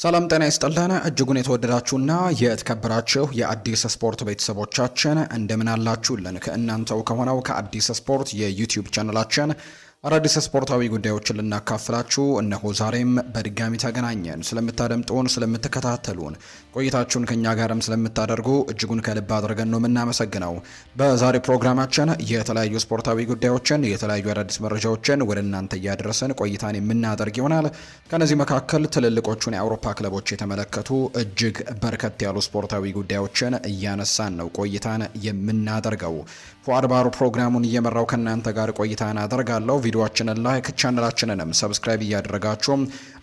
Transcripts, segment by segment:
ሰላም ጤና ይስጥልን እጅጉን የተወደዳችሁና የተከበራችሁ የአዲስ ስፖርት ቤተሰቦቻችን እንደምን አላችሁልን? ከእናንተው ከሆነው ከአዲስ ስፖርት የዩቲዩብ ቻናላችን አዳዲስ ስፖርታዊ ጉዳዮችን ልናካፍላችሁ እነሆ ዛሬም በድጋሚ ተገናኘን። ስለምታደምጡን፣ ስለምትከታተሉን፣ ቆይታችሁን ከኛ ጋርም ስለምታደርጉ እጅጉን ከልብ አድርገን ነው የምናመሰግነው። በዛሬ ፕሮግራማችን የተለያዩ ስፖርታዊ ጉዳዮችን፣ የተለያዩ አዳዲስ መረጃዎችን ወደ እናንተ እያደረሰን ቆይታን የምናደርግ ይሆናል። ከነዚህ መካከል ትልልቆቹን የአውሮፓ ክለቦች የተመለከቱ እጅግ በርከት ያሉ ስፖርታዊ ጉዳዮችን እያነሳን ነው ቆይታን የምናደርገው። ፉአድ ባሩ ፕሮግራሙን እየመራው ከእናንተ ጋር ቆይታን አደርጋለሁ። ቪዲዮአችንን ላይክ ቻናላችንንም ሰብስክራይብ እያደረጋችሁ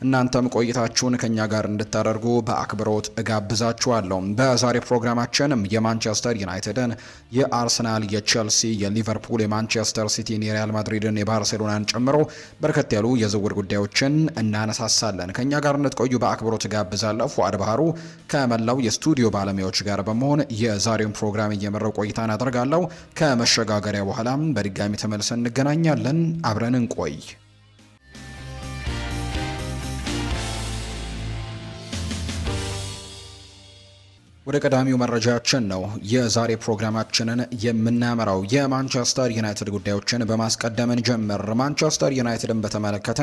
እናንተም ቆይታችሁን ከኛ ጋር እንድታደርጉ በአክብሮት እጋብዛችኋለሁ። በዛሬ ፕሮግራማችን የማንቸስተር ዩናይትድን፣ የአርሰናል፣ የቼልሲ፣ የሊቨርፑል፣ የማንቸስተር ሲቲን፣ የሪያል ማድሪድን፣ የባርሴሎናን ጨምሮ በርከት ያሉ የዝውውር ጉዳዮችን እናነሳሳለን። ከኛ ጋር እንድትቆዩ በአክብሮት እጋብዛለሁ። ፉአድ ባህሩ ከመላው የስቱዲዮ ባለሙያዎች ጋር በመሆን የዛሬውን ፕሮግራም እየመራው ቆይታን አደርጋለሁ። ከመሸጋገሪያ በኋላ በድጋሚ ተመልሰን እንገናኛለን። አብረን እንቆይ። ወደ ቀዳሚው መረጃችን ነው የዛሬ ፕሮግራማችንን የምናመራው። የማንቸስተር ዩናይትድ ጉዳዮችን በማስቀደምን ጀምር። ማንቸስተር ዩናይትድን በተመለከተ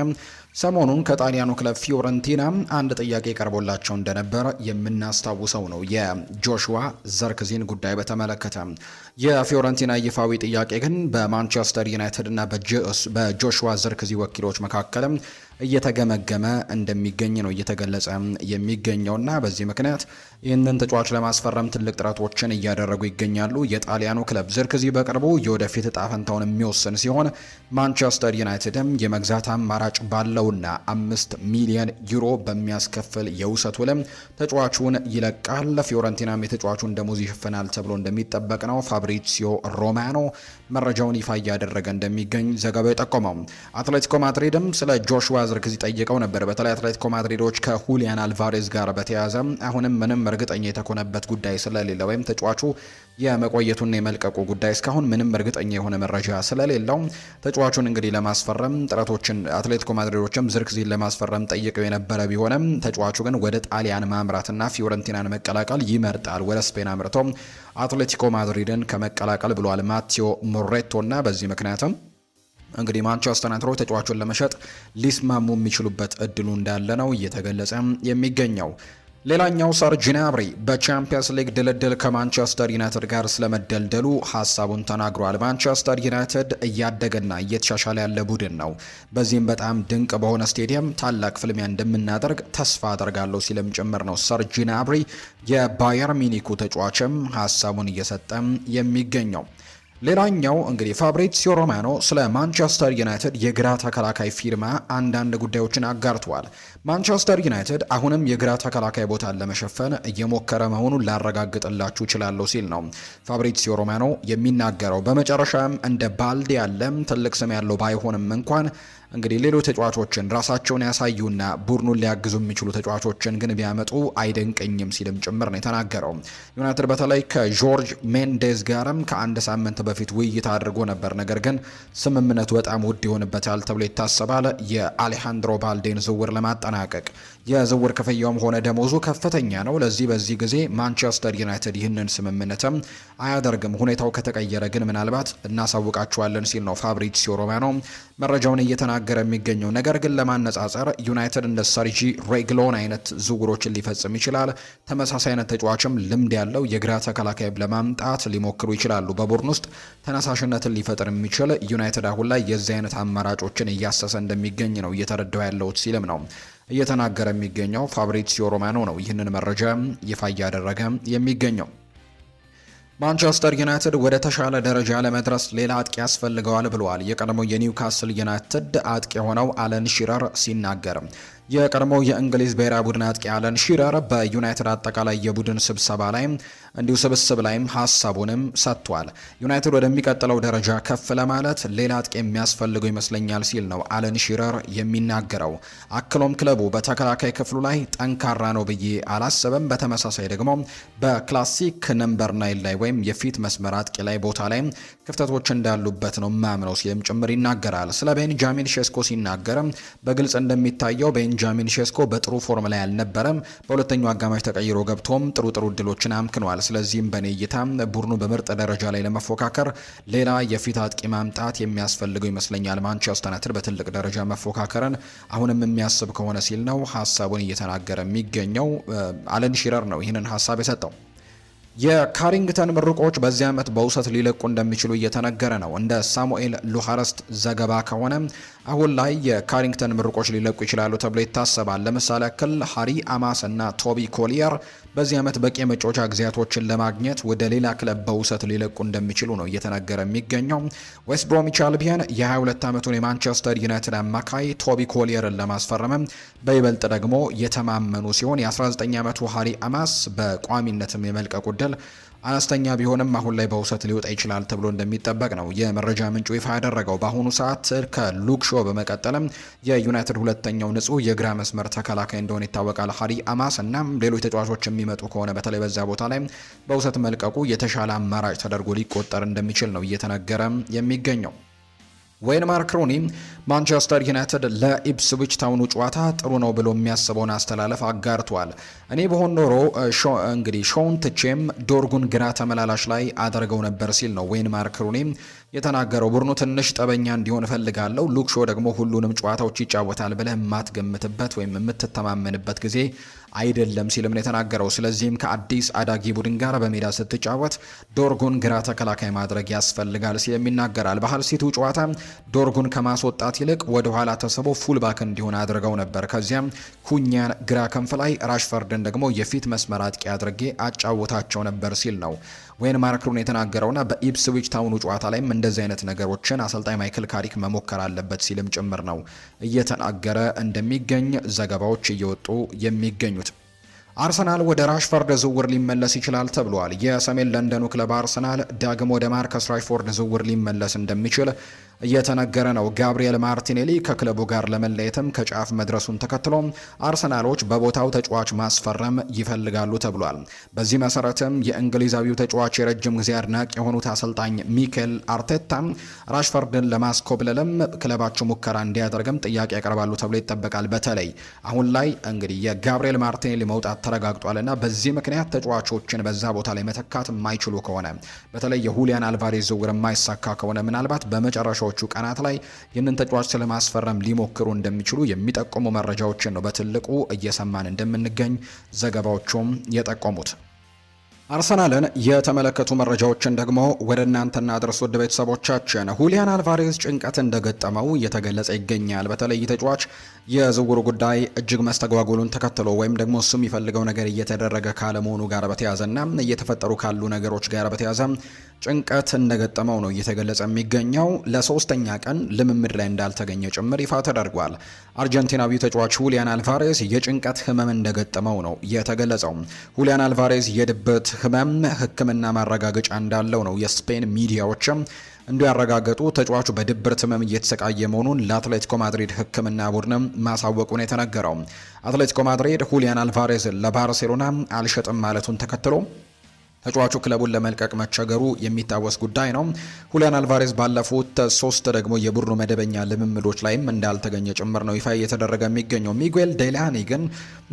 ሰሞኑን ከጣሊያኑ ክለብ ፊዮረንቲና አንድ ጥያቄ ቀርቦላቸው እንደነበር የምናስታውሰው ነው። የጆሹዋ ዘርክዚን ጉዳይ በተመለከተ የፊዮረንቲና ይፋዊ ጥያቄ ግን በማንቸስተር ዩናይትድ እና በጆሹዋ ዘርክዚ ወኪሎች መካከል እየተገመገመ እንደሚገኝ ነው እየተገለጸ የሚገኘውና በዚህ ምክንያት ይህንን ተጫዋች ለማስፈረም ትልቅ ጥረቶችን እያደረጉ ይገኛሉ። የጣሊያኑ ክለብ ዘርክዚ በቅርቡ የወደፊት እጣ ፈንታውን የሚወስን ሲሆን ማንቸስተር ዩናይትድም የመግዛት አማራጭ ባለውና 5 ሚሊዮን ዩሮ በሚያስከፍል የውሰት ውልም ተጫዋቹን ይለቃል። ፊዮረንቲናም የተጫዋቹን ደሞዝ ይሸፍናል ተብሎ እንደሚጠበቅ ነው ፋብሪሲዮ ሮማኖ መረጃውን ይፋ እያደረገ እንደሚገኝ ዘገባው የጠቆመው። አትሌቲኮ ማድሪድም ስለ ጆሹዋ ዘርክዚ ጠይቀው ነበር። በተለይ አትሌቲኮ ማድሪዶች ከሁሊያን አልቫሬዝ ጋር በተያያዘ አሁንም ምንም እርግጠኛ የተኮነበት ጉዳይ ስለሌለ ወይም ተጫዋቹ የመቆየቱና የመልቀቁ ጉዳይ እስካሁን ምንም እርግጠኛ የሆነ መረጃ ስለሌለው ተጫዋቹን እንግዲህ ለማስፈረም ጥረቶችን አትሌቲኮ ማድሪዶችም ዘርክዚን ለማስፈረም ጠይቀው የነበረ ቢሆንም ተጫዋቹ ግን ወደ ጣሊያን ማምራትና ፊዮረንቲናን መቀላቀል ይመርጣል። ወደ ስፔን አምርቶ አትሌቲኮ ማድሪድን ከመቀላቀል ብሏል ማቴዎ ሞሬቶና በዚህ ምክንያትም እንግዲህ ማንቸስተር ዩናይትድ ተጫዋቹን ለመሸጥ ሊስማሙ የሚችሉበት እድሉ እንዳለ ነው እየተገለጸ የሚገኘው። ሌላኛው ሰርጂ gnabry በቻምፒየንስ ሊግ ድልድል ከማንቸስተር ዩናይትድ ጋር ስለመደልደሉ ሀሳቡን ተናግሯል። ማንቸስተር ዩናይትድ እያደገና እየተሻሻለ ያለ ቡድን ነው። በዚህም በጣም ድንቅ በሆነ ስቴዲየም ታላቅ ፍልሚያ እንደምናደርግ ተስፋ አደርጋለሁ ሲልም ጭምር ነው ሰርጂ gnabry የባየር ሚኒኩ ተጫዋችም ሀሳቡን እየሰጠ የሚገኘው። ሌላኛው እንግዲህ ፋብሪሲዮ ሮማኖ ስለ ማንቸስተር ዩናይትድ የግራ ተከላካይ ፊርማ አንዳንድ ጉዳዮችን አጋርተዋል። ማንቸስተር ዩናይትድ አሁንም የግራ ተከላካይ ቦታን ለመሸፈን እየሞከረ መሆኑን ላረጋግጥላችሁ እችላለሁ ሲል ነው ፋብሪሲዮ ሮማኖ የሚናገረው። በመጨረሻም እንደ ባልዴ ያለም ትልቅ ስም ያለው ባይሆንም እንኳን እንግዲህ ሌሎች ተጫዋቾችን ራሳቸውን ያሳዩና ቡድኑን ሊያግዙ የሚችሉ ተጫዋቾችን ግን ቢያመጡ አይደንቀኝም ሲልም ጭምር ነው የተናገረው። ዩናይትድ በተለይ ከጆርጅ ሜንዴዝ ጋርም ከአንድ ሳምንት በፊት ውይይት አድርጎ ነበር። ነገር ግን ስምምነቱ በጣም ውድ ይሆንበታል ተብሎ ይታሰባል። የአሌሃንድሮ ባልዴን ዝውውር ለማጠናቀቅ የዝውውር ክፍያውም ሆነ ደሞዙ ከፍተኛ ነው። በዚህ ጊዜ ማንቸስተር ዩናይትድ ይህንን ስምምነትም አያደርግም። ሁኔታው ከተቀየረ ግን ምናልባት እናሳውቃቸዋለን ሲል ነው ፋብሪሲዮ ሮማኖ መረጃውን እየተናገረ የሚገኘው። ነገር ግን ለማነጻጸር ዩናይትድ እንደ ሰርጂ ሬግሎን አይነት ዝውውሮችን ሊፈጽም ይችላል። ተመሳሳይ አይነት ተጫዋችም ልምድ ያለው የግራ ተከላካይ ለማምጣት ሊሞክሩ ይችላሉ። በቡድን ውስጥ ተነሳሽነትን ሊፈጥር የሚችል ዩናይትድ አሁን ላይ የዚህ አይነት አማራጮችን እያሰሰ እንደሚገኝ ነው እየተረዳው ያለውት ሲልም ነው እየተናገረ የሚገኘው። ፋብሪሲዮ ሮማኖ ነው ይህንን መረጃ ይፋ እያደረገ የሚገኘው። ማንቸስተር ዩናይትድ ወደ ተሻለ ደረጃ ለመድረስ ሌላ አጥቂ ያስፈልገዋል ብለዋል የቀድሞው የኒውካስል ዩናይትድ አጥቂ የሆነው አለን ሺረር ሲናገር። የቀድሞው የእንግሊዝ ብሔራዊ ቡድን አጥቂ አለን ሺረር በዩናይትድ አጠቃላይ የቡድን ስብሰባ ላይ እንዲሁ ስብስብ ላይም ሀሳቡንም ሰጥቷል። ዩናይትድ ወደሚቀጥለው ደረጃ ከፍ ለማለት ሌላ አጥቂ የሚያስፈልገው ይመስለኛል ሲል ነው አለን ሺረር የሚናገረው። አክሎም ክለቡ በተከላካይ ክፍሉ ላይ ጠንካራ ነው ብዬ አላሰበም። በተመሳሳይ ደግሞ በክላሲክ ነምበር 9 ላይ ወይም የፊት መስመር አጥቂ ላይ ቦታ ላይ ክፍተቶች እንዳሉበት ነው ማምነው ሲልም ጭምር ይናገራል። ስለ ቤንጃሚን ሼስኮ ሲናገር በግልጽ እንደሚታየው ቤንጃሚን ሼስኮ በጥሩ ፎርም ላይ አልነበረም። በሁለተኛው አጋማሽ ተቀይሮ ገብቶም ጥሩ እድሎችን አምክኗል። ስለዚህም በኔ እይታ ቡድኑ በምርጥ ደረጃ ላይ ለመፎካከር ሌላ የፊት አጥቂ ማምጣት የሚያስፈልገው ይመስለኛል። ማንቸስተር ዩናይትድ በትልቅ ደረጃ መፎካከርን አሁንም የሚያስብ ከሆነ ሲል ነው ሀሳቡን እየተናገረ የሚገኘው። አለን ሺረር ነው ይህንን ሀሳብ የሰጠው። የካሪንግተን ምርቆች በዚህ ዓመት በውሰት ሊለቁ እንደሚችሉ እየተነገረ ነው። እንደ ሳሙኤል ሉሃረስት ዘገባ ከሆነ አሁን ላይ የካሪንግተን ምርቆች ሊለቁ ይችላሉ ተብሎ ይታሰባል። ለምሳሌ ያክል ሃሪ አማስ እና ቶቢ ኮሊየር በዚህ ዓመት በቂ የመጫወቻ ጊዜያቶችን ለማግኘት ወደ ሌላ ክለብ በውሰት ሊለቁ እንደሚችሉ ነው እየተነገረ የሚገኘው። ዌስት ብሮሚች አልቢዮን የ22 ዓመቱን የማንቸስተር ዩናይትድ አማካይ ቶቢ ኮሊየርን ለማስፈረም በይበልጥ ደግሞ የተማመኑ ሲሆን የ19 ዓመቱ ሃሪ አማስ በቋሚነትም የመልቀቁ ዕድል አነስተኛ ቢሆንም አሁን ላይ በውሰት ሊወጣ ይችላል ተብሎ እንደሚጠበቅ ነው የመረጃ ምንጩ ይፋ ያደረገው። በአሁኑ ሰዓት ከሉክ ሾ በመቀጠልም የዩናይትድ ሁለተኛው ንጹህ የግራ መስመር ተከላካይ እንደሆነ ይታወቃል ሃሪ አማስ እና ሌሎች ተጫዋቾች የሚመጡ ከሆነ በተለይ በዛ ቦታ ላይ በውሰት መልቀቁ የተሻለ አማራጭ ተደርጎ ሊቆጠር እንደሚችል ነው እየተነገረ የሚገኘው። ወይን ማርክ ሩኒ ማንቸስተር ዩናይትድ ለኢፕስዊች ታውኑ ጨዋታ ጥሩ ነው ብሎ የሚያስበውን አስተላለፍ አጋርቷል። እኔ በሆን ኖሮ እንግዲህ ሾውን ትቼም ዶርጉን ግራ ተመላላሽ ላይ አደርገው ነበር ሲል ነው ወይን ማርክ ሩኒ የተናገረው። ቡድኑ ትንሽ ጠበኛ እንዲሆን እፈልጋለሁ። ሉክ ሾ ደግሞ ሁሉንም ጨዋታዎች ይጫወታል ብለህ የማትገምትበት ወይም የምትተማመንበት ጊዜ አይደለም ሲልም ነው የተናገረው። ስለዚህም ከአዲስ አዳጊ ቡድን ጋር በሜዳ ስትጫወት ዶርጉን ግራ ተከላካይ ማድረግ ያስፈልጋል ሲልም ይናገራል። በሃል ሲቲው ጨዋታ ዶርጉን ከማስወጣት ይልቅ ወደ ኋላ ተስቦ ፉልባክ እንዲሆን አድርገው ነበር። ከዚያም ኩኛን ግራ ክንፍ ላይ ራሽፈርድን ደግሞ የፊት መስመር አጥቂ አድርጌ አጫውታቸው ነበር ሲል ነው ወይን ማርክ ሩኒ የተናገረውና በኢፕስዊች ታውኑ ጨዋታ ላይም እንደዚህ አይነት ነገሮችን አሰልጣኝ ማይክል ካሪክ መሞከር አለበት ሲልም ጭምር ነው እየተናገረ እንደሚገኝ ዘገባዎች እየወጡ የሚገኙት። አርሰናል ወደ ራሽፈርድ ዝውውር ሊመለስ ይችላል ተብሏል። የሰሜን ለንደኑ ክለብ አርሰናል ዳግም ወደ ማርከስ ራሽፎርድ ዝውውር ሊመለስ እንደሚችል እየተነገረ ነው። ጋብሪኤል ማርቲኔሊ ከክለቡ ጋር ለመለየትም ከጫፍ መድረሱን ተከትሎ አርሰናሎች በቦታው ተጫዋች ማስፈረም ይፈልጋሉ ተብሏል። በዚህ መሰረትም የእንግሊዛዊው ተጫዋች የረጅም ጊዜ አድናቂ የሆኑት አሰልጣኝ ሚኬል አርቴታ ራሽፈርድን ለማስኮብለልም ክለባቸው ሙከራ እንዲያደርግም ጥያቄ ያቀርባሉ ተብሎ ይጠበቃል። በተለይ አሁን ላይ እንግዲህ የጋብሪኤል ማርቲኔሊ መውጣት ተረጋግጧልና በዚህ ምክንያት ተጫዋቾችን በዛ ቦታ ላይ መተካት የማይችሉ ከሆነ በተለይ የሁሊያን አልቫሬዝ ዝውውር የማይሳካ ከሆነ ምናልባት በመጨረሻዎቹ ቀናት ላይ ይህንን ተጫዋች ስለማስፈረም ሊሞክሩ እንደሚችሉ የሚጠቁሙ መረጃዎችን ነው በትልቁ እየሰማን እንደምንገኝ ዘገባዎቹም የጠቆሙት። አርሰናልን የተመለከቱ መረጃዎችን ደግሞ ወደ እናንተ እናድርስ ውድ ቤተሰቦቻችን። ሁሊያን አልቫሬዝ ጭንቀት እንደገጠመው እየተገለጸ ይገኛል። በተለይ ተጫዋች የዝውውሩ ጉዳይ እጅግ መስተጓጎሉን ተከትሎ ወይም ደግሞ እሱ የሚፈልገው ነገር እየተደረገ ካለመሆኑ ጋር በተያያዘና እየተፈጠሩ ካሉ ነገሮች ጋር በተያያዘ ጭንቀት እንደገጠመው ነው እየተገለጸ የሚገኘው። ለሶስተኛ ቀን ልምምድ ላይ እንዳልተገኘ ጭምር ይፋ ተደርጓል። አርጀንቲናዊው ተጫዋች ሁሊያን አልቫሬዝ የጭንቀት ህመም እንደገጠመው ነው የተገለጸው። ሁሊያን አልቫሬዝ የድብት ህመም ሕክምና ማረጋገጫ እንዳለው ነው የስፔን ሚዲያዎችም እንዲያረጋገጡ ተጫዋቹ በድብርት ህመም እየተሰቃየ መሆኑን ለአትሌቲኮ ማድሪድ ሕክምና ቡድንም ማሳወቁን የተነገረው። አትሌቲኮ ማድሪድ ሁሊያን አልቫሬዝ ለባርሴሎና አልሸጥም ማለቱን ተከትሎ ተጫዋቹ ክለቡን ለመልቀቅ መቸገሩ የሚታወስ ጉዳይ ነው። ሁሊያን አልቫሬዝ ባለፉት 3 ደግሞ የቡድኑ መደበኛ ልምምዶች ላይም እንዳልተገኘ ጭምር ነው ይፋ እየተደረገ የሚገኘው። ሚጉኤል ዴላኒ ግን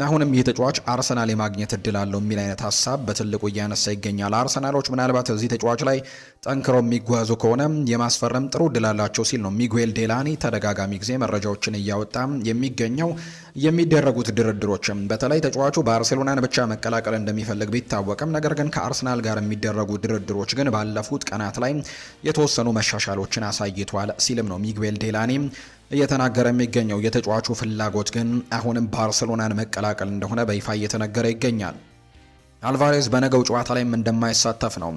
አሁንም ይህ ተጫዋች አርሰናል የማግኘት እድል አለው የሚል አይነት ሀሳብ በትልቁ እያነሳ ይገኛል። አርሰናሎች ምናልባት እዚህ ተጫዋች ላይ ጠንክረው የሚጓዙ ከሆነ የማስፈረም ጥሩ እድል አላቸው ሲል ነው ሚጉኤል ዴላኒ ተደጋጋሚ ጊዜ መረጃዎችን እያወጣ የሚገኘው። የሚደረጉት ድርድሮችም በተለይ ተጫዋቹ ባርሴሎናን ብቻ መቀላቀል እንደሚፈልግ ቢታወቅም ነገር ግን ከአርሰናል ጋር የሚደረጉ ድርድሮች ግን ባለፉት ቀናት ላይ የተወሰኑ መሻሻሎችን አሳይቷል ሲልም ነው ሚጉኤል ዴላኒ እየተናገረ የሚገኘው። የተጫዋቹ ፍላጎት ግን አሁንም ባርሴሎናን መቀላቀል እንደሆነ በይፋ እየተነገረ ይገኛል። አልቫሬዝ በነገው ጨዋታ ላይም እንደማይሳተፍ ነው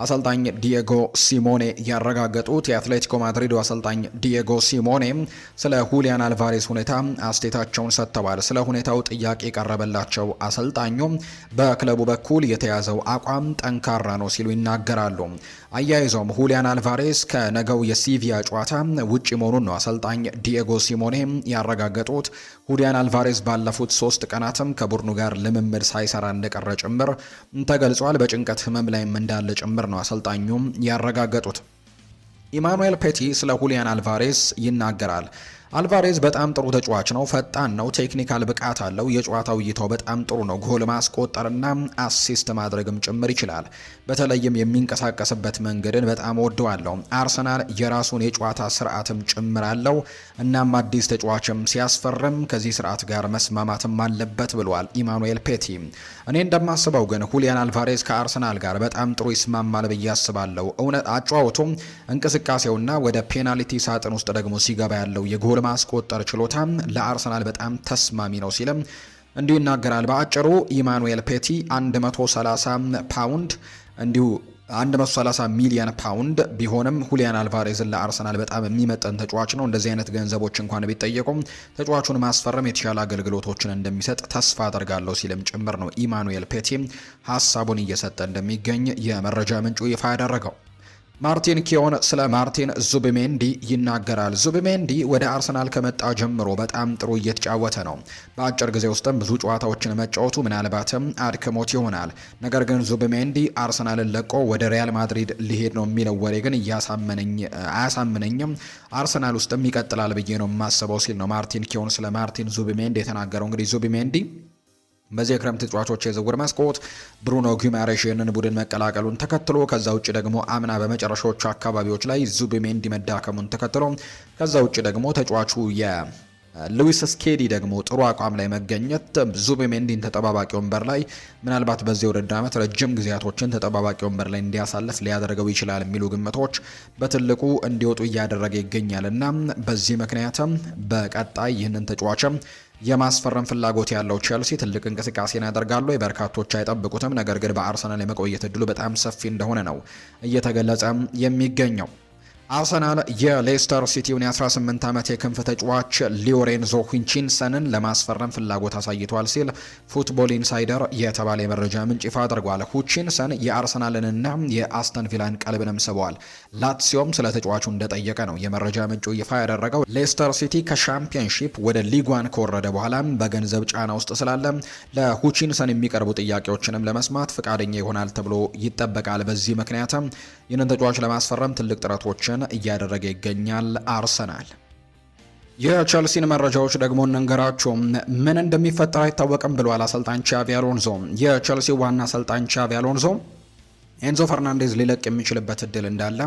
አሰልጣኝ ዲየጎ ሲሞኔ ያረጋገጡት። የአትሌቲኮ ማድሪዱ አሰልጣኝ ዲየጎ ሲሞኔ ስለ ሁሊያን አልቫሬዝ ሁኔታ አስተያየታቸውን ሰጥተዋል። ስለ ሁኔታው ጥያቄ የቀረበላቸው አሰልጣኙ በክለቡ በኩል የተያዘው አቋም ጠንካራ ነው ሲሉ ይናገራሉ። አያይዘውም ሁሊያን አልቫሬዝ ከነገው የሲቪያ ጨዋታ ውጪ መሆኑን ነው አሰልጣኝ ዲየጎ ሲሞኔ ያረጋገጡት። ሁሊያን አልቫሬዝ ባለፉት 3 ቀናትም ከቡድኑ ጋር ልምምድ ሳይሰራ እንደቀረ ጭምር ተገልጿል። በጭንቀት ህመም ላይም እንዳለ ጭምር ነው አሰልጣኙም ያረጋገጡት። ኢማኑኤል ፔቲ ስለ ሁሊያን አልቫሬዝ ይናገራል። አልቫሬዝ በጣም ጥሩ ተጫዋች ነው፣ ፈጣን ነው፣ ቴክኒካል ብቃት አለው፣ የጨዋታው እይታው በጣም ጥሩ ነው፣ ጎል ማስቆጠርና አሲስት ማድረግም ጭምር ይችላል። በተለይም የሚንቀሳቀስበት መንገድን በጣም ወደዋለሁ። አርሰናል የራሱን የጨዋታ ስርዓትም ጭምር አለው። እናም አዲስ ተጫዋችም ሲያስፈርም ከዚህ ስርዓት ጋር መስማማትም አለበት ብሏል ኢማኑኤል ፔቲ። እኔ እንደማስበው ግን ሁሊያን አልቫሬዝ ከአርሰናል ጋር በጣም ጥሩ ይስማማል ብዬ አስባለሁ። እውነት አጫዋቱም እንቅስቃሴውና ወደ ፔናልቲ ሳጥን ውስጥ ደግሞ ሲገባ ያለው የጎል ማስቆጠር ችሎታ ለአርሰናል በጣም ተስማሚ ነው ሲልም እንዲሁ ይናገራል። በአጭሩ ኢማኑኤል ፔቲ 130 ፓውንድ እንዲሁ 130 ሚሊዮን ፓውንድ ቢሆንም ሁሊያን አልቫሬዝን ለአርሰናል በጣም የሚመጠን ተጫዋች ነው። እንደዚህ አይነት ገንዘቦች እንኳን ቢጠየቁም ተጫዋቹን ማስፈረም የተሻለ አገልግሎቶችን እንደሚሰጥ ተስፋ አደርጋለሁ ሲልም ጭምር ነው ኢማኑኤል ፔቲ ሀሳቡን እየሰጠ እንደሚገኝ የመረጃ ምንጩ ይፋ ያደረገው። ማርቲን ኪዮን ስለ ማርቲን ዙቢሜንዲ ይናገራል። ዙቢሜንዲ ወደ አርሰናል ከመጣ ጀምሮ በጣም ጥሩ እየተጫወተ ነው። በአጭር ጊዜ ውስጥም ብዙ ጨዋታዎችን መጫወቱ ምናልባትም አድክሞት ይሆናል። ነገር ግን ዙቢሜንዲ አርሰናልን ለቆ ወደ ሪያል ማድሪድ ሊሄድ ነው የሚለው ወሬ ግን አያሳምነኝም። አርሰናል ውስጥም ይቀጥላል ብዬ ነው የማስበው ሲል ነው ማርቲን ኪዮን ስለ ማርቲን ዙቢሜንዲ የተናገረው። እንግዲህ ዙቢሜንዲ በዚህ የክረምት ተጫዋቾች የዝውውር መስኮት ብሩኖ ጊማሬሽ ይህንን ቡድን መቀላቀሉን ተከትሎ ከዛ ውጭ ደግሞ አምና በመጨረሻዎቹ አካባቢዎች ላይ ዙቢሜንዲ መዳከሙን ተከትሎ ከዛ ውጭ ደግሞ ተጫዋቹ ሉዊስ ስኬሊ ደግሞ ጥሩ አቋም ላይ መገኘት ዙቢሜንዲን ተጠባባቂ ወንበር ላይ ምናልባት በዚህ ውድድር ዓመት ረጅም ጊዜያቶችን ተጠባባቂ ወንበር ላይ እንዲያሳልፍ ሊያደርገው ይችላል የሚሉ ግምቶች በትልቁ እንዲወጡ እያደረገ ይገኛል እና በዚህ ምክንያትም በቀጣይ ይህንን ተጫዋችም የማስፈረም ፍላጎት ያለው ቼልሲ ትልቅ እንቅስቃሴን ያደርጋሉ። የበርካቶች አይጠብቁትም። ነገር ግን በአርሰናል የመቆየት እድሉ በጣም ሰፊ እንደሆነ ነው እየተገለጸ የሚገኘው። አርሰናል የሌስተር ሲቲውን የ18 ዓመት የክንፍ ተጫዋች ሊዮሬንዞ ሂንቺንሰንን ለማስፈረም ፍላጎት አሳይቷል ሲል ፉትቦል ኢንሳይደር የተባለ የመረጃ ምንጭ ይፋ አድርጓል። ሁቺንሰን የአርሰናልንና የአስተን ቪላን ቀልብንም ስበዋል። ላትሲዮም ስለ ተጫዋቹ እንደጠየቀ ነው የመረጃ ምንጩ ይፋ ያደረገው። ሌስተር ሲቲ ከሻምፒየንሺፕ ወደ ሊጓን ከወረደ በኋላ በገንዘብ ጫና ውስጥ ስላለ ለሁቺንሰን የሚቀርቡ ጥያቄዎችንም ለመስማት ፈቃደኛ ይሆናል ተብሎ ይጠበቃል። በዚህ ምክንያትም ይህንን ተጫዋች ለማስፈረም ትልቅ ጥረቶችን እያደረገ ይገኛል አርሰናል። የቸልሲን መረጃዎች ደግሞ እንንገራችሁ። ምን እንደሚፈጠር አይታወቅም ብሏል አሰልጣኝ ቻቪ አሎንዞ። የቸልሲ ዋና አሰልጣኝ ቻቪ አሎንዞ ኤንዞ ፈርናንዴዝ ሊለቅ የሚችልበት እድል እንዳለ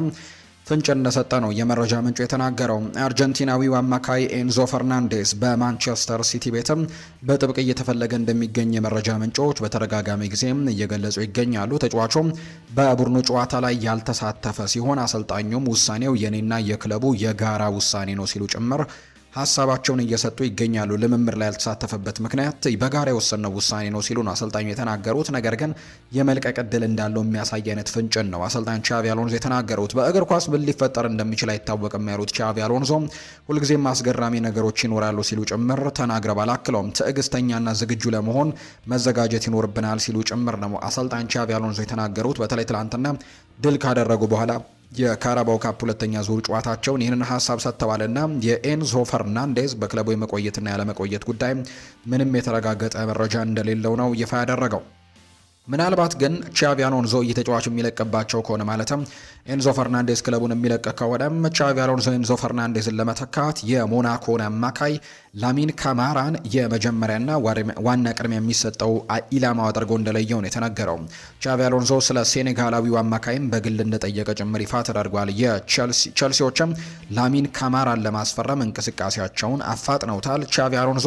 ፍንጭ እንደሰጠ ነው የመረጃ ምንጩ የተናገረው። አርጀንቲናዊው አማካይ ኤንዞ ፈርናንዴስ በማንቸስተር ሲቲ ቤትም በጥብቅ እየተፈለገ እንደሚገኝ የመረጃ ምንጮች በተደጋጋሚ ጊዜም እየገለጹ ይገኛሉ። ተጫዋቹም በቡድኑ ጨዋታ ላይ ያልተሳተፈ ሲሆን አሰልጣኙም ውሳኔው የኔና የክለቡ የጋራ ውሳኔ ነው ሲሉ ጭምር ሀሳባቸውን እየሰጡ ይገኛሉ። ልምምድ ላይ ያልተሳተፈበት ምክንያት በጋራ የወሰነው ውሳኔ ነው ሲሉ ነው አሰልጣኙ የተናገሩት። ነገር ግን የመልቀቅ ዕድል እንዳለው የሚያሳይ አይነት ፍንጭን ነው አሰልጣኝ ቻቪ አሎንዞ የተናገሩት። በእግር ኳስ ምን ሊፈጠር እንደሚችል አይታወቅም ያሉት ቻቪ አሎንዞ ሁልጊዜም አስገራሚ ነገሮች ይኖራሉ ሲሉ ጭምር ተናግረዋል። አክለውም ትዕግስተኛና ዝግጁ ለመሆን መዘጋጀት ይኖርብናል ሲሉ ጭምር ነው አሰልጣኝ ቻቪ አሎንዞ የተናገሩት። በተለይ ትላንትና ድል ካደረጉ በኋላ የካራባው ካፕ ሁለተኛ ዙር ጨዋታቸውን ይህንን ሀሳብ ሰጥተዋልና የኤንዞ ፈርናንዴዝ በክለቡ የመቆየትና ያለመቆየት ጉዳይ ምንም የተረጋገጠ መረጃ እንደሌለው ነው ይፋ ያደረገው። ምናልባት ግን ቻቪ አሎንዞ እየተጫዋች የሚለቅባቸው ከሆነ ማለትም ኤንዞ ፈርናንዴዝ ክለቡን የሚለቅ ከሆነም ቻቪ አሎንዞ ኤንዞ ፈርናንዴዝን ለመተካት የሞናኮን አማካይ ላሚን ካማራን የመጀመሪያና ዋና ቅድሚያ የሚሰጠው ኢላማው አድርጎ እንደለየው ነው የተናገረው። ቻቪ አሎንዞ ስለ ሴኔጋላዊው አማካይም በግል እንደጠየቀ ጭምር ይፋ ተደርጓል። የቼልሲዎችም ላሚን ካማራን ለማስፈረም እንቅስቃሴያቸውን አፋጥነውታል። ቻቪ አሎንዞ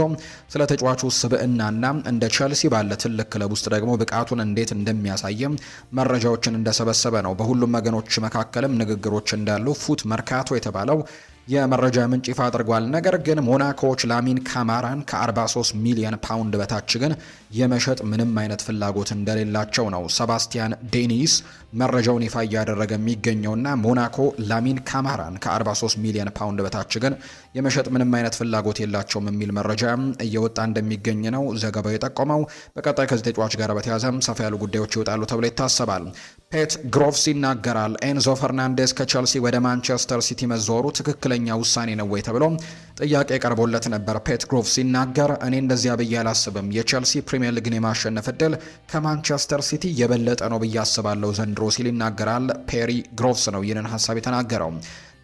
ስለ ተጫዋቹ ስብዕናና እንደ ቼልሲ ባለ ትልቅ ክለብ ውስጥ ደግሞ ብቃቱን እንዴት እንደሚያሳይም መረጃዎችን እንደሰበሰበ ነው። በሁሉም ወገኖች መካከልም ንግግሮች እንዳሉ ፉት መርካቶ የተባለው የመረጃ ምንጭ ይፋ አድርጓል። ነገር ግን ሞናኮዎች ላሚን ካማራን ከ43 ሚሊዮን ፓውንድ በታች ግን የመሸጥ ምንም አይነት ፍላጎት እንደሌላቸው ነው ሰባስቲያን ዴኒስ መረጃውን ይፋ እያደረገ የሚገኘውና ሞናኮ ላሚን ካማራን ከ43 ሚሊዮን ፓውንድ በታች ግን የመሸጥ ምንም አይነት ፍላጎት የላቸውም የሚል መረጃ እየወጣ እንደሚገኝ ነው ዘገባው የጠቆመው። በቀጣይ ከዚህ ተጫዋች ጋር በተያያዘም ሰፋ ያሉ ጉዳዮች ይወጣሉ ተብሎ ይታሰባል። ፔት ግሮቭስ ይናገራል። ኤንዞ ፈርናንዴዝ ከቸልሲ ወደ ማንቸስተር ሲቲ መዘወሩ ትክክለኛ ውሳኔ ነው ወይ ተብሎ ጥያቄ ቀርቦለት ነበር። ፔት ግሮቭስ ሲናገር እኔ እንደዚያ ብዬ አላስብም። የቸልሲ ፕሪሚየር ሊግን የማሸነፍ እድል ከማንቸስተር ሲቲ የበለጠ ነው ብዬ አስባለሁ ዘንድሮ ሲል ይናገራል። ፔሪ ግሮቭስ ነው ይህንን ሀሳብ የተናገረው።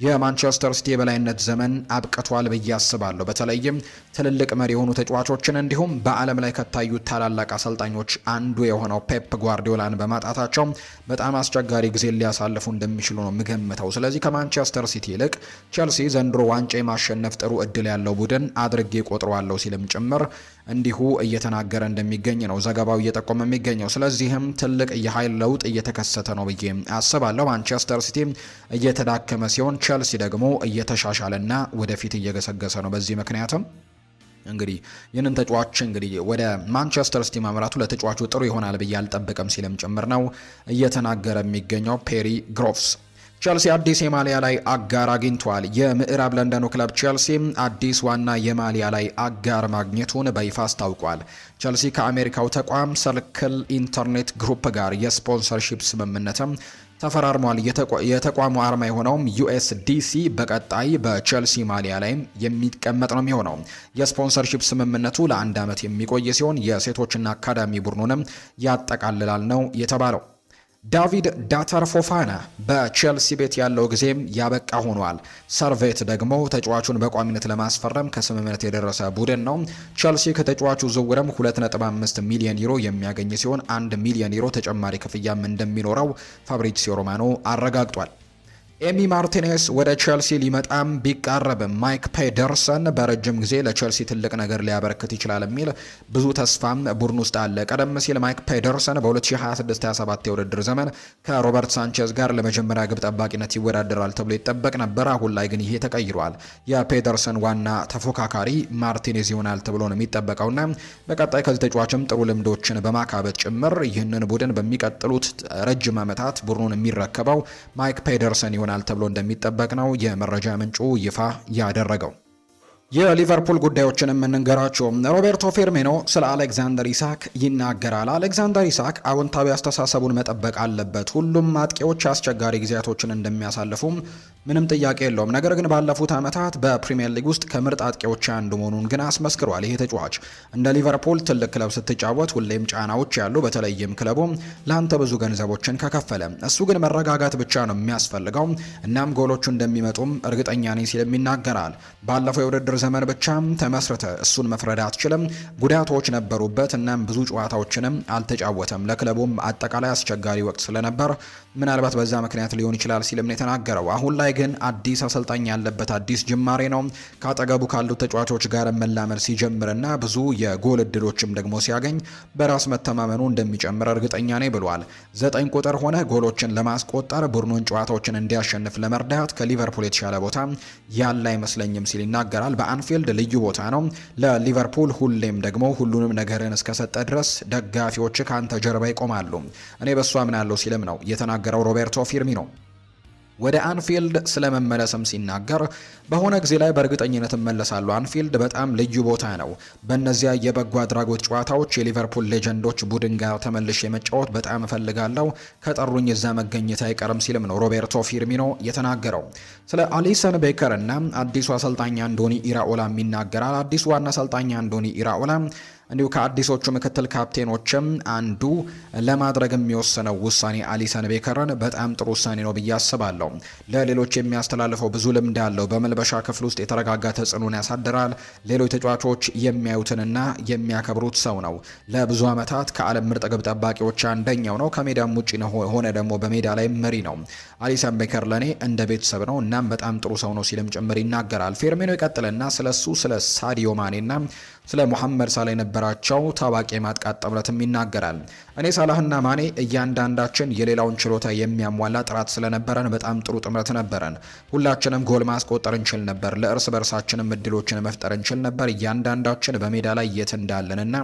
የማንቸስተር ሲቲ የበላይነት ዘመን አብቅቷል ብዬ አስባለሁ። በተለይም ትልልቅ መሪ የሆኑ ተጫዋቾችን እንዲሁም በዓለም ላይ ከታዩት ታላላቅ አሰልጣኞች አንዱ የሆነው ፔፕ ጓርዲዮላን በማጣታቸው በጣም አስቸጋሪ ጊዜ ሊያሳልፉ እንደሚችሉ ነው የምገምተው። ስለዚህ ከማንቸስተር ሲቲ ይልቅ ቼልሲ ዘንድሮ ዋንጫ የማሸነፍ ጥሩ እድል ያለው ቡድን አድርጌ ቆጥረዋለሁ ሲልም ጭምር እንዲሁ እየተናገረ እንደሚገኝ ነው ዘገባው እየጠቆመ የሚገኘው። ስለዚህም ትልቅ የኃይል ለውጥ እየተከሰተ ነው ብዬ አስባለሁ። ማንቸስተር ሲቲ እየተዳከመ ሲሆን ቼልሲ ደግሞ እየተሻሻለና ወደፊት እየገሰገሰ ነው። በዚህ ምክንያትም እንግዲህ ይህንን ተጫዋች እንግዲህ ወደ ማንቸስተር ሲቲ ማምራቱ ለተጫዋቹ ጥሩ ይሆናል ብዬ አልጠብቅም ሲልም ጭምር ነው እየተናገረ የሚገኘው ፔሪ ግሮቭስ። ቼልሲ አዲስ የማሊያ ላይ አጋር አግኝቷል። የምዕራብ ለንደኑ ክለብ ቼልሲ አዲስ ዋና የማሊያ ላይ አጋር ማግኘቱን በይፋ አስታውቋል። ቼልሲ ከአሜሪካው ተቋም ሰርክል ኢንተርኔት ግሩፕ ጋር የስፖንሰርሺፕ ስምምነትም ተፈራርሟል። የተቋሙ አርማ የሆነውም USDC በቀጣይ በቼልሲ ማሊያ ላይም የሚቀመጥ ነው የሚሆነው። የስፖንሰርሺፕ ስምምነቱ ለ1 ዓመት የሚቆይ ሲሆን የሴቶችና አካዳሚ ቡድኑንም ያጠቃልላል ነው የተባለው። ዳቪድ ዳተር ፎፋና በቼልሲ ቤት ያለው ጊዜም ያበቃ ሆኗል። ሰርቬት ደግሞ ተጫዋቹን በቋሚነት ለማስፈረም ከስምምነት የደረሰ ቡድን ነው። ቼልሲ ከተጫዋቹ ዝውውርም 2.5 ሚሊዮን ዩሮ የሚያገኝ ሲሆን 1 ሚሊዮን ዩሮ ተጨማሪ ክፍያም እንደሚኖረው ፋብሪዚዮ ሮማኖ አረጋግጧል። ኤሚ ማርቲኔስ ወደ ቼልሲ ሊመጣም ቢቃረብም ማይክ ፔደርሰን በረጅም ጊዜ ለቼልሲ ትልቅ ነገር ሊያበረክት ይችላል የሚል ብዙ ተስፋም ቡድን ውስጥ አለ። ቀደም ሲል ማይክ ፔደርሰን በ2026-27 የውድድር ዘመን ከሮበርት ሳንቼዝ ጋር ለመጀመሪያ ግብ ጠባቂነት ይወዳደራል ተብሎ ይጠበቅ ነበር። አሁን ላይ ግን ይሄ ተቀይሯል። የፔደርሰን ዋና ተፎካካሪ ማርቲኔዝ ይሆናል ተብሎ ነው የሚጠበቀውና በቀጣይ ከዚህ ተጫዋችም ጥሩ ልምዶችን በማካበት ጭምር ይህንን ቡድን በሚቀጥሉት ረጅም ዓመታት ቡድኑን የሚረከበው ማይክ ፔደርሰን ይሆናል ተብሎ እንደሚጠበቅ ነው የመረጃ ምንጩ ይፋ ያደረገው። የሊቨርፑል ጉዳዮችን የምንገራቸው ሮቤርቶ ፌርሚኖ ስለ አሌክዛንደር ኢሳክ ይናገራል። አሌክዛንደር ኢሳክ አዎንታዊ አስተሳሰቡን መጠበቅ አለበት። ሁሉም አጥቂዎች አስቸጋሪ ጊዜያቶችን እንደሚያሳልፉም ምንም ጥያቄ የለውም። ነገር ግን ባለፉት ዓመታት በፕሪሚየር ሊግ ውስጥ ከምርጥ አጥቂዎች አንዱ መሆኑን ግን አስመስክሯል። ይሄ ተጫዋች እንደ ሊቨርፑል ትልቅ ክለብ ስትጫወት ሁሌም ጫናዎች ያሉ፣ በተለይም ክለቡ ለአንተ ብዙ ገንዘቦችን ከከፈለ እሱ ግን መረጋጋት ብቻ ነው የሚያስፈልገው። እናም ጎሎቹ እንደሚመጡም እርግጠኛ ነኝ ሲልም ይናገራል። ባለፈው የውድድር ዘመን ብቻም ተመስርተ እሱን መፍረድ አትችልም። ጉዳቶች ነበሩበት እናም ብዙ ጨዋታዎችንም አልተጫወተም። ለክለቡም አጠቃላይ አስቸጋሪ ወቅት ስለነበር ምናልባት በዛ ምክንያት ሊሆን ይችላል ሲልም ነው የተናገረው። አሁን ላይ ግን አዲስ አሰልጣኝ ያለበት አዲስ ጅማሬ ነው። ካጠገቡ ካሉት ተጫዋቾች ጋር መላመድ ሲጀምርና ብዙ የጎል እድሎችም ደግሞ ሲያገኝ በራስ መተማመኑ እንደሚጨምር እርግጠኛ ነኝ ብሏል። 9 ቁጥር ሆነ ጎሎችን ለማስቆጠር ቡድኑን ጨዋታዎችን እንዲያሸንፍ ለመርዳት ከሊቨርፑል የተሻለ ቦታ ያለ አይመስለኝም ሲል ይናገራል። በአንፊልድ ልዩ ቦታ ነው ለሊቨርፑል። ሁሌም ደግሞ ሁሉንም ነገርን እስከሰጠ ድረስ ደጋፊዎች ካንተ ጀርባ ይቆማሉ፣ እኔ በሱ አምናለሁ ሲልም ነው የተናገረው ሮቤርቶ ፊርሚኖ። ወደ አንፊልድ ስለመመለስም ሲናገር በሆነ ጊዜ ላይ በእርግጠኝነት እመለሳለሁ። አንፊልድ በጣም ልዩ ቦታ ነው። በእነዚያ የበጎ አድራጎት ጨዋታዎች የሊቨርፑል ሌጀንዶች ቡድን ጋር ተመልሼ መጫወት በጣም እፈልጋለሁ። ከጠሩኝ እዛ መገኘት አይቀርም ሲልም ነው ሮቤርቶ ፊርሚኖ የተናገረው። ስለ አሊሰን ቤከር እና አዲሱ አሰልጣኝ አንዶኒ ኢራኦላ ይናገራል። አዲሱ ዋና አሰልጣኝ አንዶኒ ኢራኦላ እንዲሁ ከአዲሶቹ ምክትል ካፕቴኖችም አንዱ ለማድረግ የሚወሰነው ውሳኔ አሊሰን ቤከርን በጣም ጥሩ ውሳኔ ነው ብዬ አስባለሁ። ለሌሎች የሚያስተላልፈው ብዙ ልምድ አለው። በመልበሻ ክፍል ውስጥ የተረጋጋ ተጽዕኖን ያሳድራል። ሌሎች ተጫዋቾች የሚያዩትንና የሚያከብሩት ሰው ነው። ለብዙ ዓመታት ከዓለም ምርጥ ግብ ጠባቂዎች አንደኛው ነው። ከሜዳም ውጪ ሆነ ደግሞ በሜዳ ላይ መሪ ነው። አሊሰን ቤከር ለኔ እንደ ቤተሰብ ነው። እናም በጣም ጥሩ ሰው ነው ሲልም ጭምር ይናገራል። ፌርሚኖ ይቀጥልና ስለሱ ስለ ሳዲዮ ማኔና ስለ ሙሐመድ ሳላህ የነበራቸው ታዋቂ የማጥቃት ጥምረትም ይናገራል። እኔ ሳላህና ማኔ እያንዳንዳችን የሌላውን ችሎታ የሚያሟላ ጥራት ስለነበረን በጣም ጥሩ ጥምረት ነበረን። ሁላችንም ጎል ማስቆጠር እንችል ነበር። ለእርስ በርሳችንም እድሎችን መፍጠር እንችል ነበር። እያንዳንዳችን በሜዳ ላይ የት እንዳለንና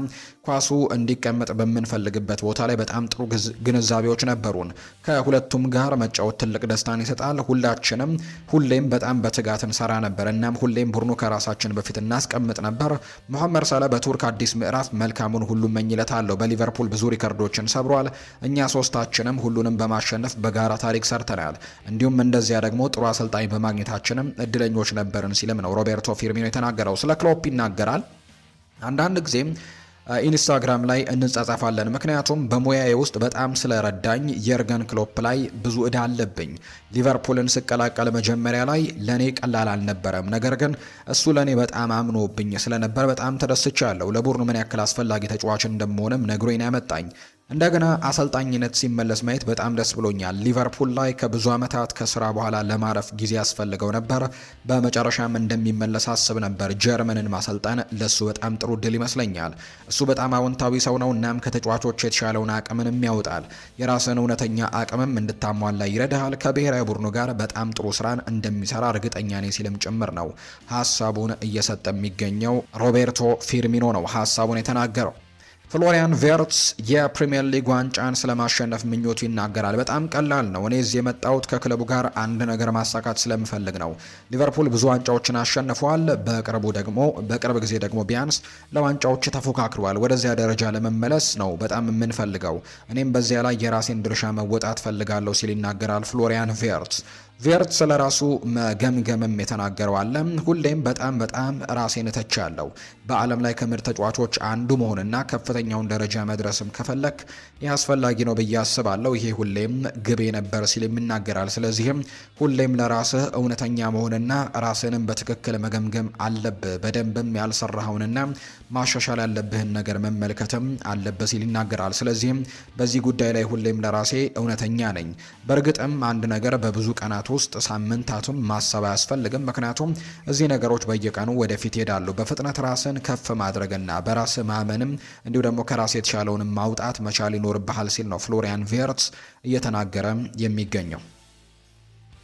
ኳሱ እንዲቀመጥ በምንፈልግበት ቦታ ላይ በጣም ጥሩ ግንዛቤዎች ነበሩን። ከሁለቱም ጋር መጫወት ትልቅ ደስታን ይሰጣል። ሁላችንም ሁሌም በጣም በትጋት እንሰራ ነበር። እናም ሁሌም ቡድኑ ከራሳችን በፊት እናስቀምጥ ነበር። ሙሐመድ ሳላህ በቱርክ አዲስ ምዕራፍ መልካሙን ሁሉ እመኝለታለሁ። በሊቨርፑል ብዙ ሪከርዶችን ሰብሯል። እኛ ሶስታችንም ሁሉንም በማሸነፍ በጋራ ታሪክ ሰርተናል። እንዲሁም እንደዚያ ደግሞ ጥሩ አሰልጣኝ በማግኘታችንም እድለኞች ነበርን ሲልም ነው ሮቤርቶ ፊርሚኖ የተናገረው። ስለ ክሎፕ ይናገራል። አንዳንድ ጊዜም ኢንስታግራም ላይ እንጻጻፋለን። ምክንያቱም በሙያዬ ውስጥ በጣም ስለረዳኝ የርገን ክሎፕ ላይ ብዙ እዳ አለብኝ። ሊቨርፑልን ስቀላቀል መጀመሪያ ላይ ለኔ ቀላል አልነበረም። ነገር ግን እሱ ለኔ በጣም አምኖብኝ ስለነበር በጣም ተደስቻለሁ። ለቡድኑ ምን ያክል አስፈላጊ ተጫዋች እንደምሆንም ነግሮኝ ያመጣኝ። እንደገና አሰልጣኝነት ሲመለስ ማየት በጣም ደስ ብሎኛል። ሊቨርፑል ላይ ከብዙ ዓመታት ከስራ በኋላ ለማረፍ ጊዜ ያስፈልገው ነበር። በመጨረሻም እንደሚመለስ አስብ ነበር። ጀርመንን ማሰልጠን ለሱ በጣም ጥሩ እድል ይመስለኛል። እሱ በጣም አዎንታዊ ሰው ነው። እናም ከተጫዋቾች የተሻለውን አቅምንም ያወጣል። የራስን እውነተኛ አቅምም እንድታሟላ ይረዳሃል። ከብሔራዊ ቡድኑ ጋር በጣም ጥሩ ስራን እንደሚሰራ እርግጠኛ ነኝ ሲልም ጭምር ነው ሀሳቡን እየሰጠ የሚገኘው። ሮቤርቶ ፊርሚኖ ነው ሀሳቡን የተናገረው። ፍሎሪያን ቬርትስ የፕሪሚየር ሊግ ዋንጫን ስለማሸነፍ ምኞቱ ይናገራል። በጣም ቀላል ነው። እኔ እዚህ የመጣሁት ከክለቡ ጋር አንድ ነገር ማሳካት ስለምፈልግ ነው። ሊቨርፑል ብዙ ዋንጫዎችን አሸንፏል። በቅርብ ጊዜ ደግሞ ቢያንስ ለዋንጫዎች ተፎካክሯል። ወደዚያ ደረጃ ለመመለስ ነው በጣም የምንፈልገው። እኔም በዚያ ላይ የራሴን ድርሻ መወጣት ፈልጋለሁ ሲል ይናገራል ፍሎሪያን ቬርትስ ስለ ራሱ መገምገምም የተናገረው አለ። ሁሌም በጣም ራሴን እተቻለሁ። በዓለም ላይ ከምርጥ ተጫዋቾች አንዱ መሆንና ከፍተኛውን ደረጃ መድረስም ከፈለክ ይህ አስፈላጊ ነው ብዬ አስባለሁ። ይሄ ሁሌም ግቤ ነበር ሲል ይናገራል። ስለዚህም ሁሌም ለራስህ እውነተኛ መሆንና ራስንም በትክክል መገምገም አለብህ። በደንብም ያልሰራኸውንና ማሻሻል ያለብህን ነገር መመልከትም አለብህ ሲል ይናገራል። ስለዚህም በዚህ ጉዳይ ላይ ሁሌም ለራሴ እውነተኛ ነኝ። በእርግጥም አንድ ነገር በብዙ ቀናት ውስጥ ሳምንታቱም ማሰብ አያስፈልግም። ምክንያቱም እዚህ ነገሮች በየቀኑ ወደፊት ይሄዳሉ። በፍጥነት ራስን ከፍ ማድረግና በራስ ማመንም እንዲሁ ደግሞ ከራስ የተሻለውን ማውጣት መቻል ይኖርብሃል ሲል ነው ፍሎሪያን ቬርትስ እየተናገረ የሚገኘው።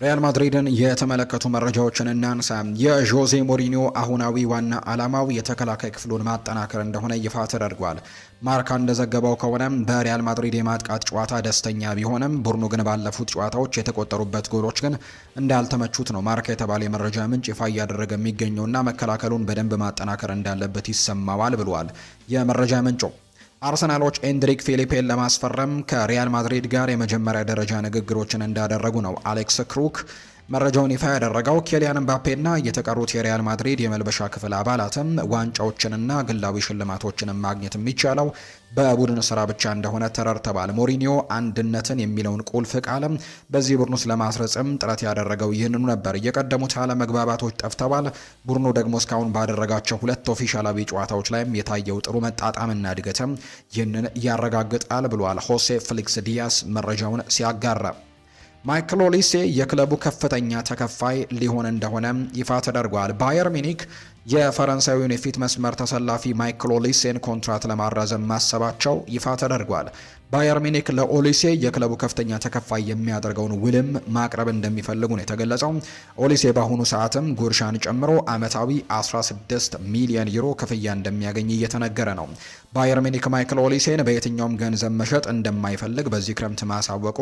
ሪያል ማድሪድን የተመለከቱ መረጃዎችን እናንሳ። የዦዜ ሞሪኒዮ አሁናዊ ዋና ዓላማው የተከላካይ ክፍሉን ማጠናከር እንደሆነ ይፋ ተደርጓል። ማርካ እንደዘገበው ከሆነ በሪያል ማድሪድ የማጥቃት ጨዋታ ደስተኛ ቢሆንም ቡድኑ ግን ባለፉት ጨዋታዎች የተቆጠሩበት ጎሎች ግን እንዳልተመቹት ነው ማርካ የተባለ የመረጃ ምንጭ ይፋ እያደረገ የሚገኘውና መከላከሉን በደንብ ማጠናከር እንዳለበት ይሰማዋል ብሏል የመረጃ ምንጩ። አርሰናሎች ኤንድሪክ ፊሊፔን ለማስፈረም ከሪያል ማድሪድ ጋር የመጀመሪያ ደረጃ ንግግሮችን እንዳደረጉ ነው አሌክስ ክሩክ መረጃውን ይፋ ያደረገው። ኬሊያን ምባፔና የተቀሩት የሪያል ማድሪድ የመልበሻ ክፍል አባላትም ዋንጫዎችንና ግላዊ ሽልማቶችን ማግኘት የሚቻለው በቡድን ስራ ብቻ እንደሆነ ተረድተዋል። ሞሪኒዮ አንድነትን የሚለውን ቁልፍ ቃልም በዚህ ቡድን ውስጥ ለማስረጽም ጥረት ያደረገው ይህንኑ ነበር። የቀደሙት አለመግባባቶች ጠፍተዋል። ቡድኑ ደግሞ እስካሁን ባደረጋቸው 2 ኦፊሻላዊ ጨዋታዎች ላይም የታየው ጥሩ መጣጣምና እድገትም ይህንን ያረጋግጣል ብሏል ሆሴ ፌሊክስ ዲያስ መረጃውን ሲያጋራ። ማይክል ኦሊሴ የክለቡ ከፍተኛ ተከፋይ ሊሆን እንደሆነ ይፋ ተደርጓል። ባየር ሚኒክ የፈረንሳዊውን የፊት መስመር ተሰላፊ ማይክል ኦሊሴን ኮንትራት ለማራዘም ማሰባቸው ይፋ ተደርጓል። ባየር ሚኒክ ለኦሊሴ የክለቡ ከፍተኛ ተከፋይ የሚያደርገውን ውልም ማቅረብ እንደሚፈልጉ ነው የተገለጸው። ኦሊሴ በአሁኑ ሰዓትም ጉርሻን ጨምሮ ዓመታዊ 16 ሚሊዮን ዩሮ ክፍያ እንደሚያገኝ እየተነገረ ነው። ባየር ሚኒክ ማይክል ኦሊሴን በየትኛውም ገንዘብ መሸጥ እንደማይፈልግ በዚህ ክረምት ማሳወቁ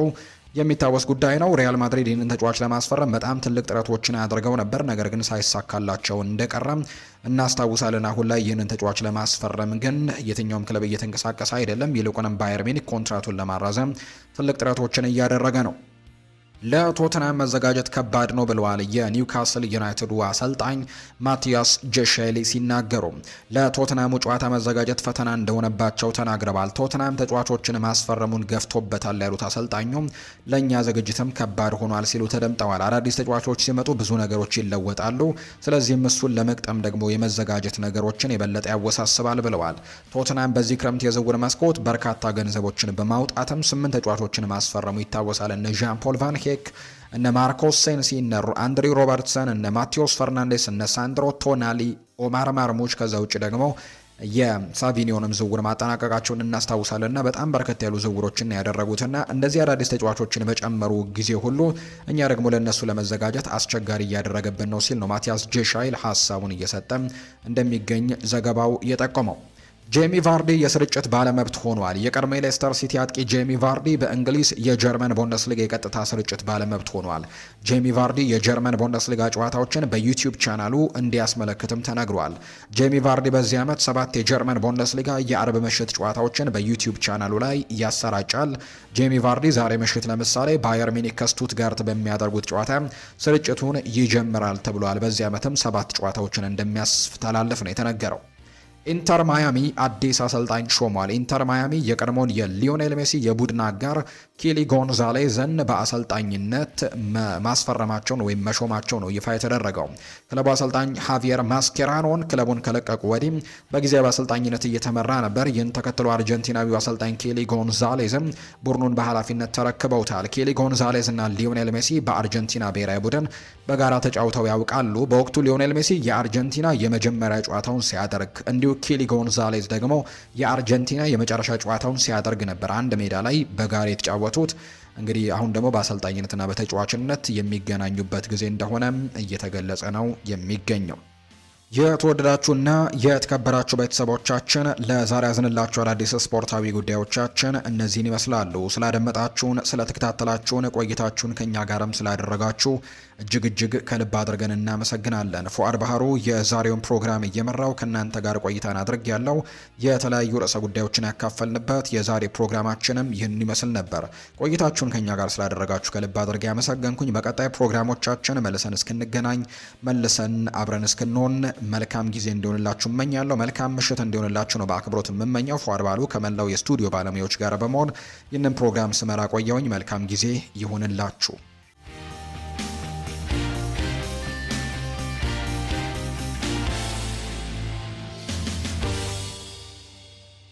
የሚታወስ ጉዳይ ነው። ሪያል ማድሪድ ይህንን ተጫዋች ለማስፈረም በጣም ትልቅ ጥረቶችን አድርገው ነበር፣ ነገር ግን ሳይሳካላቸው እንደቀረም እናስታውሳለን። አሁን ላይ ይህንን ተጫዋች ለማስፈረም ግን የትኛውም ክለብ እየተንቀሳቀሰ አይደለም። ይልቁንም ባየር ሚኒክ ኮንትራቱን ለማራዘም ትልቅ ጥረቶችን እያደረገ ነው። ለቶተናም መዘጋጀት ከባድ ነው ብለዋል የኒውካስል ዩናይትዱ አሰልጣኝ ማቲያስ ጄሼሊ ሲናገሩ። ለቶተናሙ ጨዋታ መዘጋጀት ፈተና እንደሆነባቸው ተናግረዋል። ቶተናም ተጫዋቾችን ማስፈረሙን ገፍቶበታል ያሉት አሰልጣኙ ለእኛ ዝግጅትም ከባድ ሆኗል ሲሉ ተደምጠዋል። አዳዲስ ተጫዋቾች ሲመጡ ብዙ ነገሮች ይለወጣሉ። ስለዚህም እሱን ለመቅጠም ደግሞ የመዘጋጀት ነገሮችን የበለጠ ያወሳስባል ብለዋል። ቶተናም በዚህ ክረምት የዝውውር መስኮት በርካታ ገንዘቦችን በማውጣትም 8 ተጫዋቾችን ማስፈረሙ ይታወሳል። እነ ዣን ፖል ቫን እነ ማርኮስ ሴንሲ፣ እነ አንድሪው ሮበርትሰን፣ እነ ማቴዎስ ፈርናንዴስ፣ እነ ሳንድሮ ቶናሊ፣ ኦማር ማርሙች ከዛ ውጭ ደግሞ የሳቪኒዮንም ዝውውር ማጠናቀቃቸውን እናስታውሳለንና በጣም በርከት ያሉ ዝውውሮችን ያደረጉትና እንደዚህ አዳዲስ ተጫዋቾችን በጨመሩ ጊዜ ሁሉ እኛ ደግሞ ለነሱ ለመዘጋጀት አስቸጋሪ እያደረገብን ነው ሲል ነው ማቲያስ ጄሻይል ሀሳቡን እየሰጠ እንደሚገኝ ዘገባው የጠቆመው። ጄሚ ቫርዲ የስርጭት ባለመብት ሆኗል። የቀድሞ ሌስተር ሲቲ አጥቂ ጄሚ ቫርዲ በእንግሊዝ የጀርመን ቡንደስሊጋ የቀጥታ ስርጭት ባለመብት ሆኗል። ጄሚ ቫርዲ የጀርመን ቡንደስሊጋ ጨዋታዎችን በዩቲዩብ ቻናሉ እንዲያስመለክትም ተነግሯል። ጄሚ ቫርዲ በዚህ ዓመት 7 የጀርመን ቡንደስሊጋ የአርብ ምሽት ጨዋታዎችን በዩቲዩብ ቻናሉ ላይ ያሰራጫል። ጄሚ ቫርዲ ዛሬ ምሽት ለምሳሌ ባየር ሚኒክ ከስቱትጋርት በሚያደርጉት ጨዋታ ስርጭቱን ይጀምራል ተብሏል። በዚህ ዓመትም 7 ጨዋታዎችን እንደሚያስተላልፍ ነው የተነገረው። ኢንተር ማያሚ አዲስ አሰልጣኝ ሾሟል። ኢንተር ማያሚ የቀድሞውን የሊዮኔል ሜሲ የቡድን አጋር ኬሊ ጎንዛሌዝን በአሰልጣኝነት ማስፈረማቸውን ወይም መሾማቸው ነው ይፋ የተደረገው። ክለቡ አሰልጣኝ ሃቪየር ማስኬራኖን ክለቡን ከለቀቁ ወዲህ በጊዜያዊ አሰልጣኝነት እየተመራ ነበር። ይህን ተከትሎ አርጀንቲናዊው አሰልጣኝ ኬሊ ጎንዛሌዝም ቡድኑን በኃላፊነት ተረክበውታል። ኬሊ ጎንዛሌዝ እና ሊዮኔል ሜሲ በአርጀንቲና ብሔራዊ ቡድን በጋራ ተጫውተው ያውቃሉ። በወቅቱ ሊዮኔል ሜሲ የአርጀንቲና የመጀመሪያ ጨዋታውን ሲያደርግ እንዲሁ ኬሊ ጎንዛሌዝ ደግሞ የአርጀንቲና የመጨረሻ ጨዋታውን ሲያደርግ ነበር አንድ ሜዳ ላይ በጋራ የተጫወቱት። እንግዲህ አሁን ደግሞ በአሰልጣኝነትና በተጫዋችነት የሚገናኙበት ጊዜ እንደሆነ እየተገለጸ ነው የሚገኘው። የተወደዳችሁና የተከበራችሁ ቤተሰቦቻችን ለዛሬ ያዝንላችሁ አዳዲስ ስፖርታዊ ጉዳዮቻችን እነዚህን ይመስላሉ። ስላደመጣችሁን፣ ስለተከታተላችሁን፣ ቆይታችሁን ከኛ ጋርም ስላደረጋችሁ እጅግ ከልብ አድርገን እናመሰግናለን። ፉአድ ባህሩ የዛሬውን ፕሮግራም እየመራው ከእናንተ ጋር ቆይታን አድርግ ያለው የተለያዩ ርዕሰ ጉዳዮችን ያካፈልንበት የዛሬ ፕሮግራማችንም ይህን ይመስል ነበር። ቆይታችሁን ከኛ ጋር ስላደረጋችሁ ከልብ አድርገ ያመሰገንኩኝ። በቀጣይ ፕሮግራሞቻችን መልሰን እስክንገናኝ መልሰን አብረን እስክንሆን መልካም ጊዜ እንዲሆንላችሁ እመኛለሁ። መልካም ምሽት እንዲሆንላችሁ ነው በአክብሮት የምመኘው። ፉአድ ባህሩ ከመላው የስቱዲዮ ባለሙያዎች ጋር በመሆን ይህንን ፕሮግራም ስመራ ቆየውኝ። መልካም ጊዜ ይሁንላችሁ።